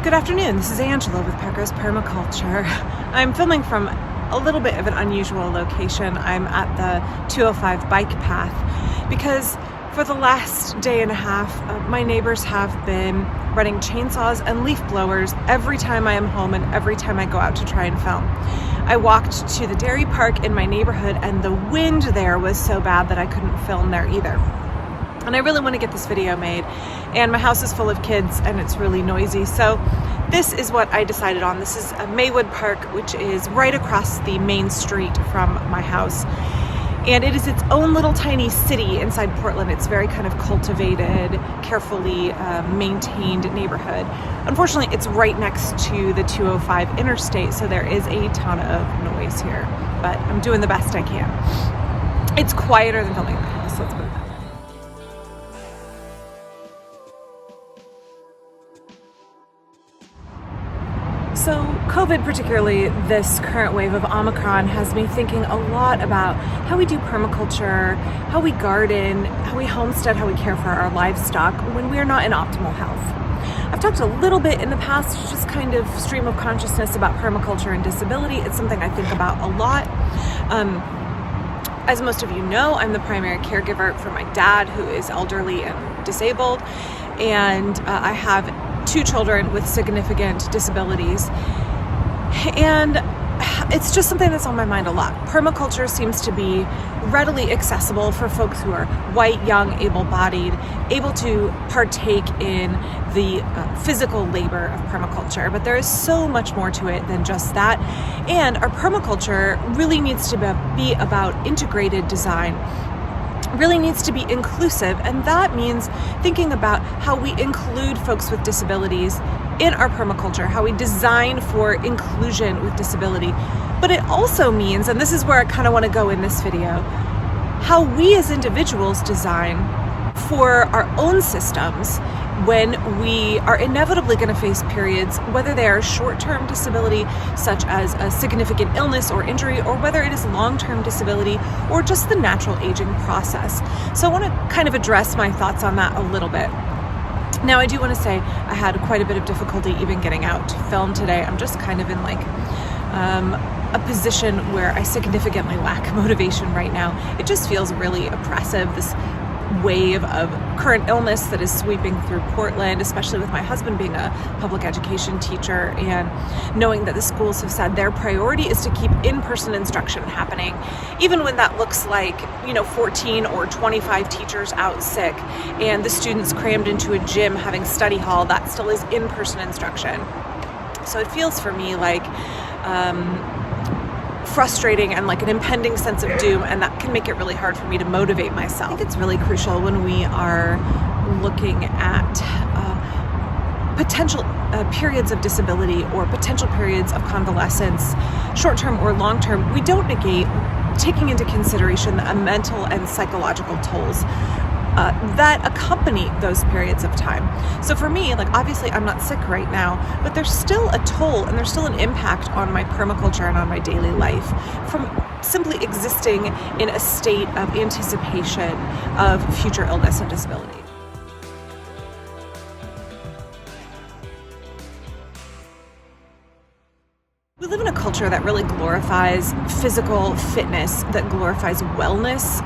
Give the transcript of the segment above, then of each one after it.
Good afternoon, this is Angela with Pecos Permaculture. I'm filming from a little bit of an unusual location. I'm at the 205 bike path because for the last day and a half, my neighbors have been running chainsaws and leaf blowers every time I am home and every time I go out to try and film. I walked to the dairy park in my neighborhood and the wind there was so bad that I couldn't film there either. And I really want to get this video made, and my house is full of kids and it's really noisy. So this is what I decided on. This is Maywood Park, which is right across the main street from my house. And it is its own little tiny city inside Portland. It's very kind of cultivated, carefully maintained neighborhood. Unfortunately, it's right next to the 205 interstate, so there is a ton of noise here, but I'm doing the best I can. It's quieter than filming in the house, let's put it that way. So COVID, particularly this current wave of Omicron, has me thinking a lot about how we do permaculture, how we garden, how we homestead, how we care for our livestock when we're not in optimal health. I've talked a little bit in the past, just kind of stream of consciousness about permaculture and disability. It's something I think about a lot. As most of you know, I'm the primary caregiver for my dad, who is elderly and disabled, and I have 2 children with significant disabilities, and it's just something that's on my mind a lot. Permaculture seems to be readily accessible for folks who are white, young, able-bodied, able to partake in the physical labor of permaculture, but there is so much more to it than just that, and our permaculture really needs to be about integrated design, really needs to be inclusive, and that means thinking about how we include folks with disabilities in our permaculture, how we design for inclusion with disability. But it also means, and this is where I kind of want to go in this video, how we as individuals design for our own systems when we are inevitably going to face periods, whether they are short-term disability, such as a significant illness or injury, or whether it is long-term disability or just the natural aging process. So I want to kind of address my thoughts on that a little bit. Now, I do want to say I had quite a bit of difficulty even getting out to film today. I'm just kind of in like a position where I significantly lack motivation right now. It just feels really oppressive, this wave of current illness that is sweeping through Portland, especially with my husband being a public education teacher and knowing that the schools have said their priority is to keep in-person instruction happening, even when that looks like, 14 or 25 teachers out sick and the students crammed into a gym having study hall. That still is in-person instruction. So it feels for me like frustrating and like an impending sense of doom, and that can make it really hard for me to motivate myself. I think it's really crucial when we are looking at potential periods of disability or potential periods of convalescence, short-term or long-term, we don't negate taking into consideration the mental and psychological tolls that accompany those periods of time. So for me, like obviously I'm not sick right now, but there's still a toll and there's still an impact on my permaculture and on my daily life from simply existing in a state of anticipation of future illness and disability. We live in a culture that really glorifies physical fitness, that glorifies wellness,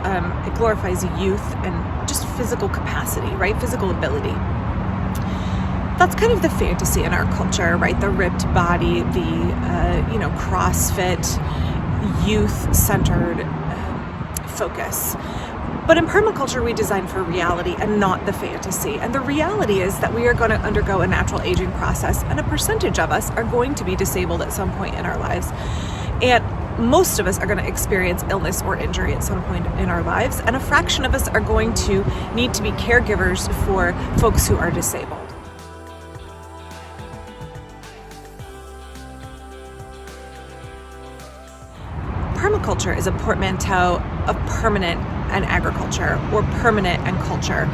it glorifies youth and just physical capacity, right? Physical ability. That's kind of the fantasy in our culture, right? The ripped body, the, CrossFit, youth-centered focus. But in permaculture, we design for reality and not the fantasy. And the reality is that we are going to undergo a natural aging process, and a percentage of us are going to be disabled at some point in our lives. And most of us are going to experience illness or injury at some point in our lives, and a fraction of us are going to need to be caregivers for folks who are disabled. Permaculture is a portmanteau of permanent and agriculture, or permanent and culture.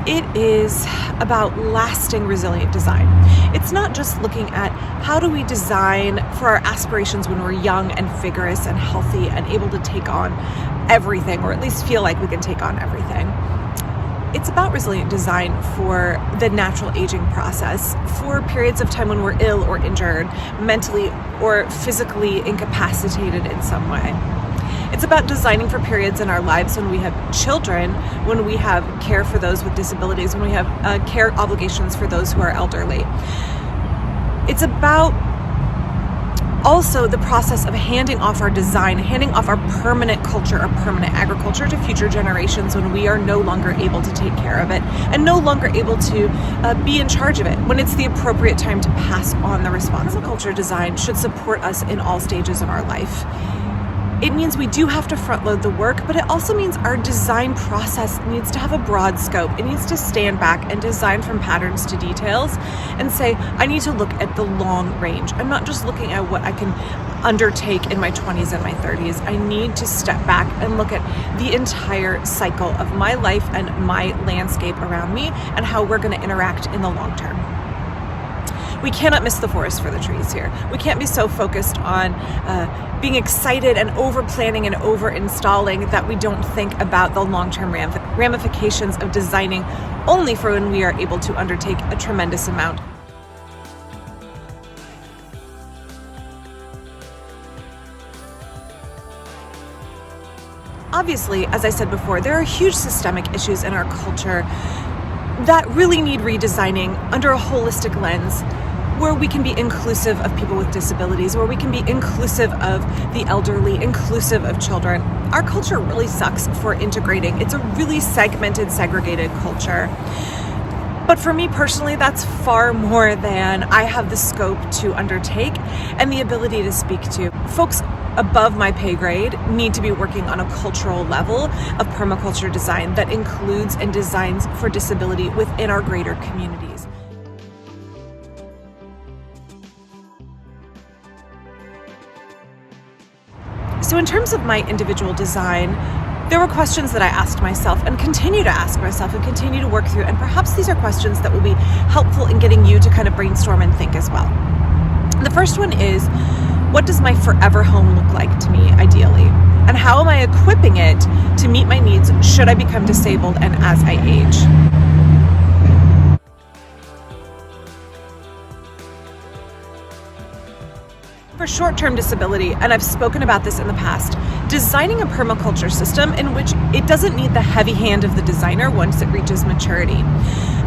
It is about lasting, resilient design. It's not just looking at how do we design for our aspirations when we're young and vigorous and healthy and able to take on everything, or at least feel like we can take on everything. it's about resilient design for the natural aging process, for periods of time when we're ill or injured, mentally or physically incapacitated in some way. It's about designing for periods in our lives when we have children, when we have care for those with disabilities, when we have care obligations for those who are elderly. It's about also the process of handing off our design, handing off our permanent culture, our permanent agriculture to future generations when we are no longer able to take care of it and no longer able to be in charge of it, when it's the appropriate time to pass on the responsibility. Permaculture design should support us in all stages of our life. It means we do have to front load the work, but it also means our design process needs to have a broad scope. It needs to stand back and design from patterns to details and say, I need to look at the long range. I'm not just looking at what I can undertake in my 20s and my 30s. I need to step back and look at the entire cycle of my life and my landscape around me and how we're going to interact in the long term. We cannot miss the forest for the trees here. We can't be so focused on being excited and over planning and over installing that we don't think about the long-term ramifications of designing only for when we are able to undertake a tremendous amount. Obviously, as I said before, there are huge systemic issues in our culture that really need redesigning under a holistic lens, where we can be inclusive of people with disabilities, where we can be inclusive of the elderly, inclusive of children. Our culture really sucks for integrating. It's a really segmented, segregated culture. But for me personally, that's far more than I have the scope to undertake and the ability to speak to. Folks above my pay grade need to be working on a cultural level of permaculture design that includes and designs for disability within our greater communities. So in terms of my individual design, there were questions that I asked myself and continue to ask myself and continue to work through. And perhaps these are questions that will be helpful in getting you to kind of brainstorm and think as well. The first one is, what does my forever home look like to me ideally? And how am I equipping it to meet my needs should I become disabled and as I age? For short-term disability, and I've spoken about this in the past, designing a permaculture system in which it doesn't need the heavy hand of the designer once it reaches maturity.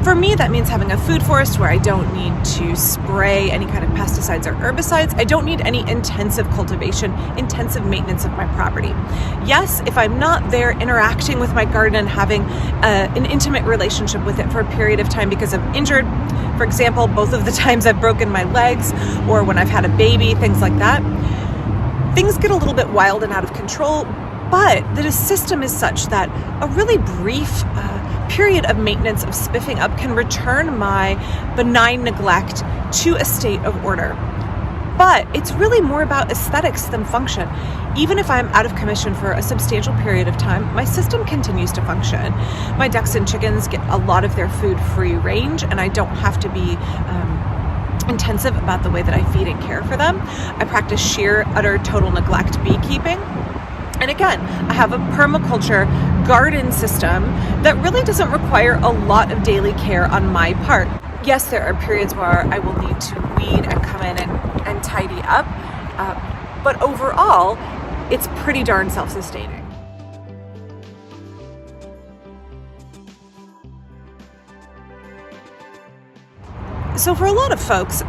For me, that means having a food forest where I don't need to spray any kind of pesticides or herbicides. I don't need any intensive cultivation, intensive maintenance of my property. Yes, if I'm not there interacting with my garden and having an intimate relationship with it for a period of time because I'm injured, for example, both of the times I've broken my legs or when I've had a baby, things like that, things get a little bit wild and out of control, but the system is such that a really brief period of maintenance, of spiffing up, can return my benign neglect to a state of order. But it's really more about aesthetics than function. Even if I'm out of commission for a substantial period of time, my system continues to function. My ducks and chickens get a lot of their food free range, and I don't have to be intensive about the way that I feed and care for them. I practice sheer, utter, total neglect beekeeping. And again, I have a permaculture garden system that really doesn't require a lot of daily care on my part. Yes, there are periods where I will need to weed and come in and tidy up, but overall, it's pretty darn self-sustaining. So for a lot of folks,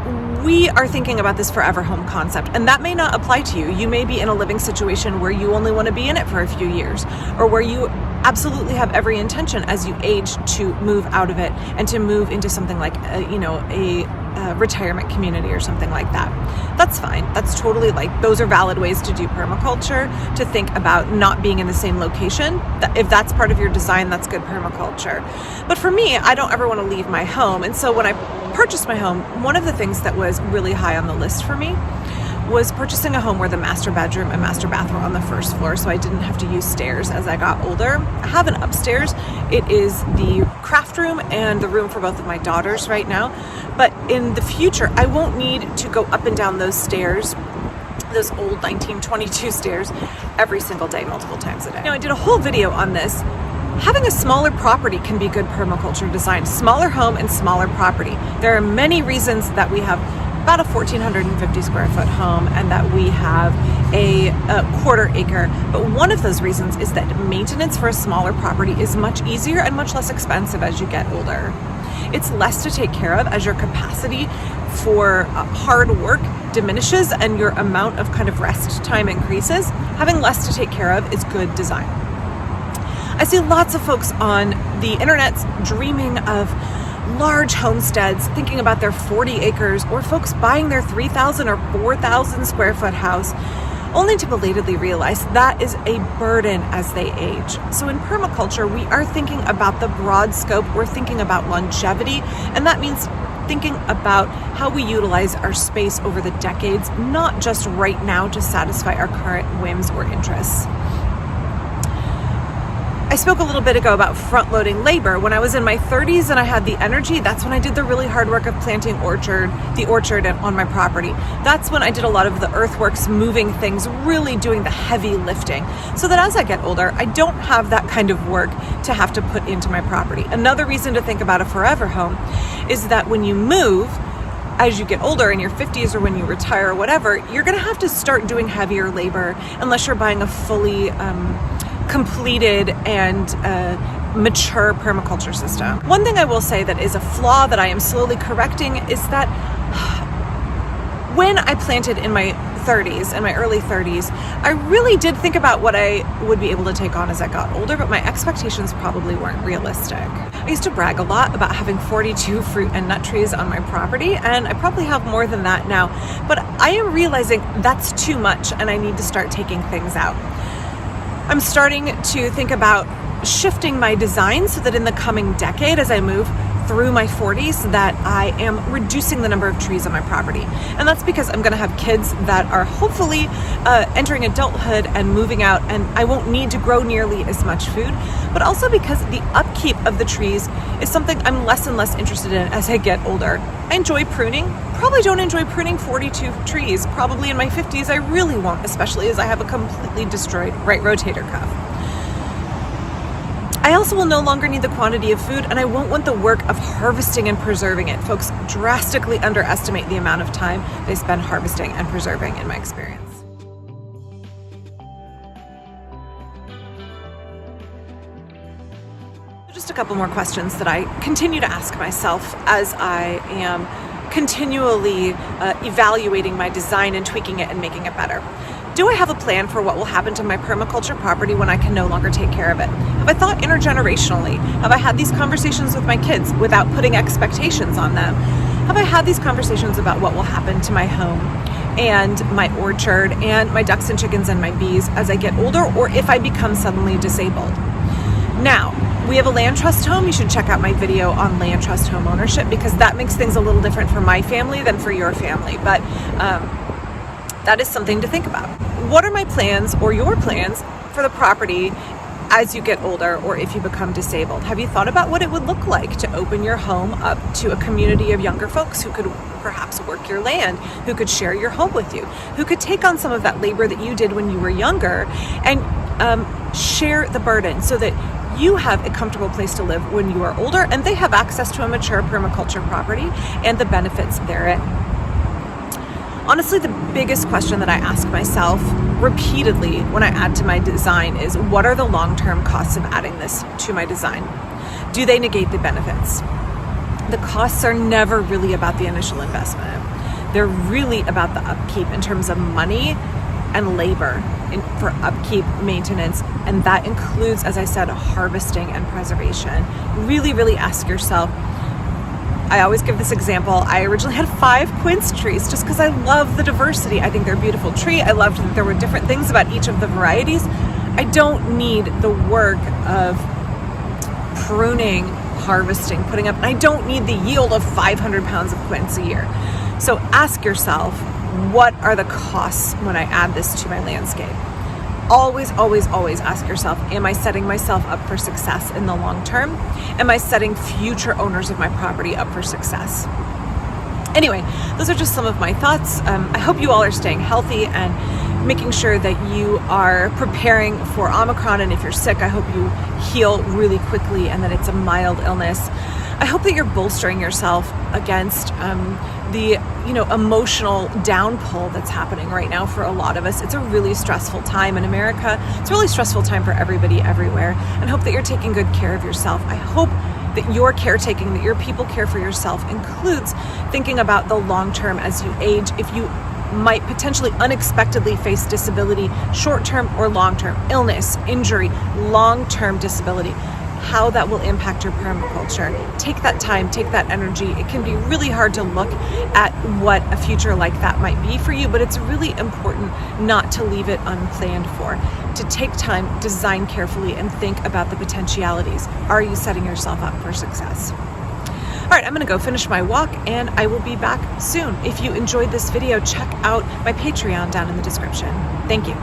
we are thinking about this forever home concept, and that may not apply to you. You may be in a living situation where you only want to be in it for a few years, or where you absolutely have every intention as you age to move out of it and to move into something like a retirement community or something like that. That's fine. That's totally those are valid ways to do permaculture, to think about not being in the same location. If that's part of your design, that's good permaculture. But for me, I don't ever want to leave my home. And so when I purchased my home, one of the things that was really high on the list for me was purchasing a home where the master bedroom and master bath were on the first floor, so I didn't have to use stairs as I got older. I have an upstairs. It is the craft room and the room for both of my daughters right now. But in the future, I won't need to go up and down those stairs, those old 1922 stairs, every single day, multiple times a day. Now, I did a whole video on this having a smaller property can be good permaculture design. Smaller home and smaller property. There are many reasons that we have about a 1,450 square foot home and that we have a quarter acre. But one of those reasons is that maintenance for a smaller property is much easier and much less expensive as you get older. It's less to take care of as your capacity for hard work diminishes and your amount of kind of rest time increases. Having less to take care of is good design. I see lots of folks on the internet dreaming of large homesteads, thinking about their 40 acres, or folks buying their 3,000 or 4,000 square foot house, only to belatedly realize that is a burden as they age. So in permaculture, we are thinking about the broad scope. We're thinking about longevity, and that means thinking about how we utilize our space over the decades, not just right now to satisfy our current whims or interests. I spoke a little bit ago about front-loading labor. When I was in my 30s and I had the energy, that's when I did the really hard work of planting the orchard on my property. That's when I did a lot of the earthworks, moving things, really doing the heavy lifting, so that as I get older, I don't have that kind of work to have to put into my property. Another reason to think about a forever home is that when you move, as you get older in your 50s or when you retire or whatever, you're going to have to start doing heavier labor unless you're buying a fully completed and mature permaculture system. One thing I will say that is a flaw that I am slowly correcting is that when I planted in my 30s, in my early 30s, I really did think about what I would be able to take on as I got older, but my expectations probably weren't realistic. I used to brag a lot about having 42 fruit and nut trees on my property, and I probably have more than that now, but I am realizing that's too much and I need to start taking things out. I'm starting to think about shifting my design so that in the coming decade, as I move through my 40s, that I am reducing the number of trees on my property. And that's because I'm going to have kids that are hopefully entering adulthood and moving out, and I won't need to grow nearly as much food, but also because the upkeep of the trees is something I'm less and less interested in as I get older. I enjoy pruning. Probably don't enjoy pruning 42 trees. Probably in my 50s I really won't, especially as I have a completely destroyed right rotator cuff. I also will no longer need the quantity of food, and I won't want the work of harvesting and preserving it. Folks drastically underestimate the amount of time they spend harvesting and preserving, in my experience. Just a couple more questions that I continue to ask myself as I am continually evaluating my design and tweaking it and making it better. Do I have a plan for what will happen to my permaculture property when I can no longer take care of it? Have I thought intergenerationally? Have I had these conversations with my kids without putting expectations on them? Have I had these conversations about what will happen to my home and my orchard and my ducks and chickens and my bees as I get older, or if I become suddenly disabled? Now, we have a land trust home. You should check out my video on land trust home ownership, because that makes things a little different for my family than for your family. But that is something to think about. What are my plans or your plans for the property as you get older or if you become disabled? Have you thought about what it would look like to open your home up to a community of younger folks who could perhaps work your land, who could share your home with you, who could take on some of that labor that you did when you were younger and share the burden so that you have a comfortable place to live when you are older and they have access to a mature permaculture property and the benefits therein? Honestly, the biggest question that I ask myself repeatedly when I add to my design is, what are the long-term costs of adding this to my design? Do they negate the benefits? The costs are never really about the initial investment. They're really about the upkeep in terms of money and labor for upkeep, maintenance, and that includes, as I said, harvesting and preservation. Really, really ask yourself. I always give this example. I originally had 5 quince trees just because I love the diversity. I think they're a beautiful tree. I loved that there were different things about each of the varieties. I don't need the work of pruning, harvesting, putting up, and I don't need the yield of 500 pounds of quince a year. So ask yourself, what are the costs when I add this to my landscape? Always, always, always ask yourself, am I setting myself up for success in the long term? Am I setting future owners of my property up for success? Anyway, those are just some of my thoughts. I hope you all are staying healthy and making sure that you are preparing for Omicron. And if you're sick, I hope you heal really quickly and that it's a mild illness. I hope that you're bolstering yourself against the emotional downpull that's happening right now for a lot of us. It's a really stressful time in America. It's a really stressful time for everybody everywhere. And hope that you're taking good care of yourself. I hope that your caretaking, that your people care for yourself, includes thinking about the long term as you age. If you might potentially unexpectedly face disability, short-term or long-term, illness, injury, long-term disability, how that will impact your permaculture. Take that time, take that energy. It can be really hard to look at what a future like that might be for you, but it's really important not to leave it unplanned for, to take time, design carefully, and think about the potentialities. Are you setting yourself up for success? All right, I'm gonna go finish my walk and I will be back soon. If you enjoyed this video, check out my Patreon down in the description. Thank you.